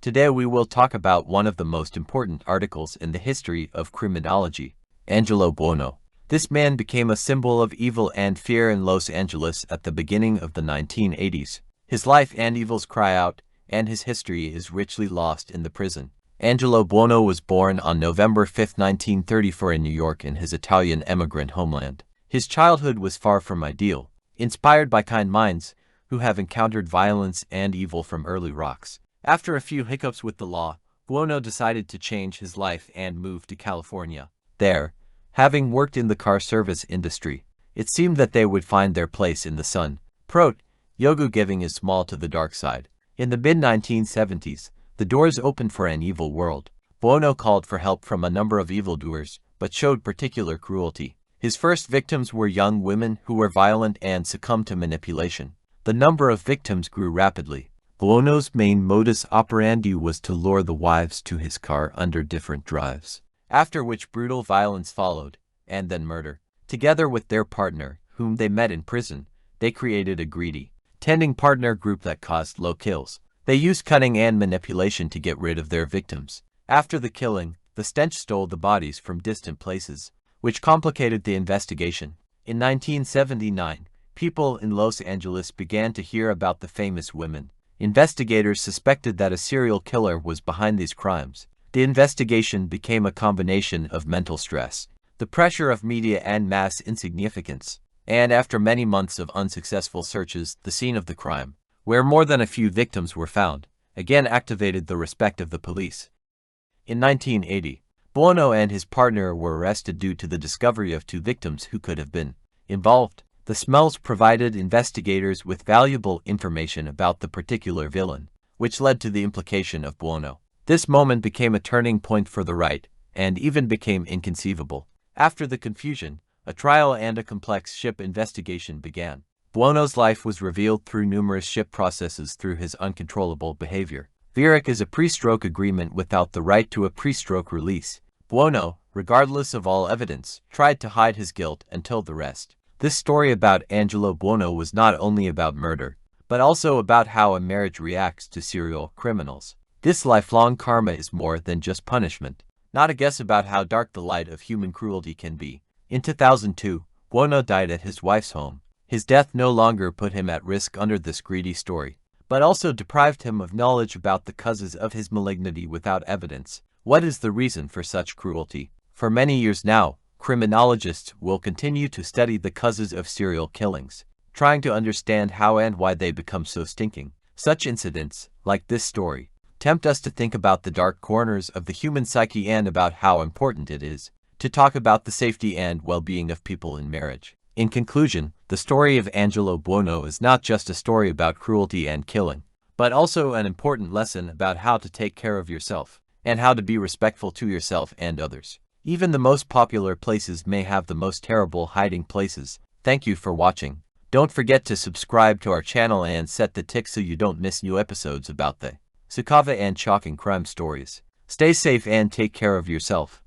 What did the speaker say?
Today we will talk about one of the most important articles in the history of criminology, Angelo Buono. This man became a symbol of evil and fear in Los Angeles at the beginning of the 1980s. His life and evils cry out, and his history is richly lost in the prison. Angelo Buono was born on November 5, 1934 in New York in his Italian emigrant homeland. His childhood was far from ideal, inspired by kind minds who have encountered violence and evil from early rocks. After a few hiccups with the law, Buono decided to change his life and move to California. There, having worked in the car service industry, it seemed that they would find their place in the sun. Yogu giving is small to the dark side. In the mid-1970s, the doors opened for an evil world. Buono called for help from a number of evildoers, but showed particular cruelty. His first victims were young women who were violent and succumbed to manipulation. The number of victims grew rapidly. Buono's main modus operandi was to lure the wives to his car under different drives, after which brutal violence followed, and then murder. Together with their partner, whom they met in prison, they created a greedy, tending partner group that caused low kills. They used cunning and manipulation to get rid of their victims. After the killing, the stench stole the bodies from distant places, which complicated the investigation. In 1979, people in Los Angeles began to hear about the famous women. Investigators suspected that a serial killer was behind these crimes. The investigation became a combination of mental stress, the pressure of media and mass insignificance, and after many months of unsuccessful searches, the scene of the crime, where more than a few victims were found, again activated the respect of the police. In 1980, Buono and his partner were arrested due to the discovery of two victims who could have been involved. The smells provided investigators with valuable information about the particular villain, which led to the implication of Buono. This moment became a turning point for the right, and even became inconceivable. After the confusion, a trial and a complex ship investigation began. Buono's life was revealed through numerous ship processes through his uncontrollable behavior. VRIC is a pre-stroke agreement without the right to a pre-stroke release. Buono, regardless of all evidence, tried to hide his guilt and told the rest. This story about Angelo Buono was not only about murder, but also about how a marriage reacts to serial criminals. This lifelong karma is more than just punishment, not a guess about how dark the light of human cruelty can be. In 2002, Buono died at his wife's home. His death no longer put him at risk under this greedy story, but also deprived him of knowledge about the causes of his malignity without evidence. What is the reason for such cruelty? For many years now, criminologists will continue to study the causes of serial killings, trying to understand how and why they become so stinking. Such incidents, like this story, tempt us to think about the dark corners of the human psyche and about how important it is to talk about the safety and well-being of people in marriage. In conclusion, the story of Angelo Buono is not just a story about cruelty and killing, but also an important lesson about how to take care of yourself, and how to be respectful to yourself and others. Even the most popular places may have the most terrible hiding places. Thank you for watching. Don't forget to subscribe to our channel and set the tick so you don't miss new episodes about the Sakava and shocking crime stories. Stay safe and take care of yourself.